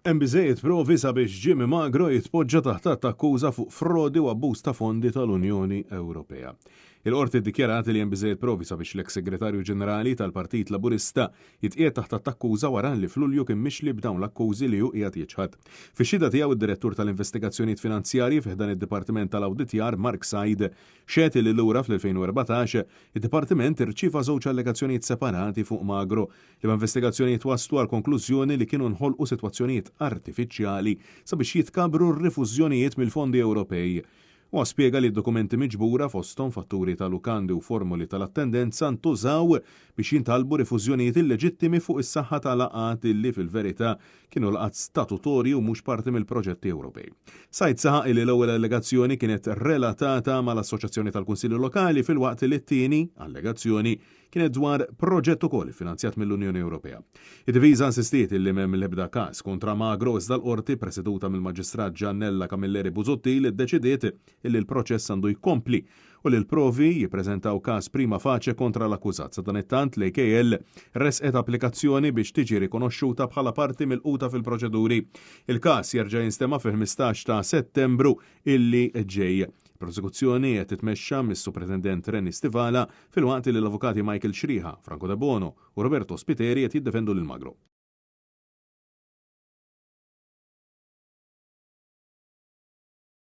Hemm biżejjed provi sabiex Jimmy Magro jitpoġġa taħt attakkuża fuq frodi u abbuż ta' fondi tal-Unjoni Ewropea. Il-qorti ddikjarat li hemm biżejjed provi sabiex l-eks segretarju ġenerali tal-Partit Laburista jitqiegħed taħt attakkuża wara li f'Lulju kien mixli b'dawn l-akkużi li hu qiegħed jiġħad. Fix-xhieda tiegħu id-direttur tal-investigazzjonijiet finanzjarji fih dan id-Dipartiment tal-Awditjar Mark Said xed li lura fl-2014 id-Dipartiment irċieva żewġ allegazzjonijiet separati fuq Magro li investigazzjonijiet waslu għal konklużjoni li kienu nħolqu sitwazzjonijiet artifiċjali sabiex jitkabru r-rifużjonijiet mill-fondi Ewropej. U spjega li d-dokumenti miġbura fosthom fatturi tal-lukandi u formuli tal-attendenza ntużaw biex jintalbu rifużjonijiet illeġittimi fuq is-saħħa tal-laqat illi fil-verità kienu laqat statutorji u mhux parti mill-proġetti Ewropej. Sajt saħaq li l-ewwel allegazzjoni kienet relatata mal-Assoċjazzjoni tal-Kunsilli Lokali fil-waqt li t-tieni allegazzjoni kienet dwar proġett ukoll finanzjat mill-Unjoni Ewropea. Id-diviża insistiet illi m'hemm l-ebda każ kontra Magro iżda l-qorti preseduta mill-Maġistrat Giannella Camilleri Buzotti li ddeċidiet illi l-proċess għandu jkompli u li l-provi jippreżentaw każ prima facie kontra l-akkużat. Sa dan it-tant l-AKL resqet applikazzjoni biex tiġi rikonoxxuta bħala parti mill-quta fil-proċeduri. Il-każ jerġa' jinstema' fil-15 ta' Settembru illi ġej. Prosekuzzjoni qed titmexxa mis-Superintendent Renny Stivala fil-waqt li l-avukati Michael Xriħa, Franco De Bono u Roberto Spiteri qed jiddefendu lil Magro.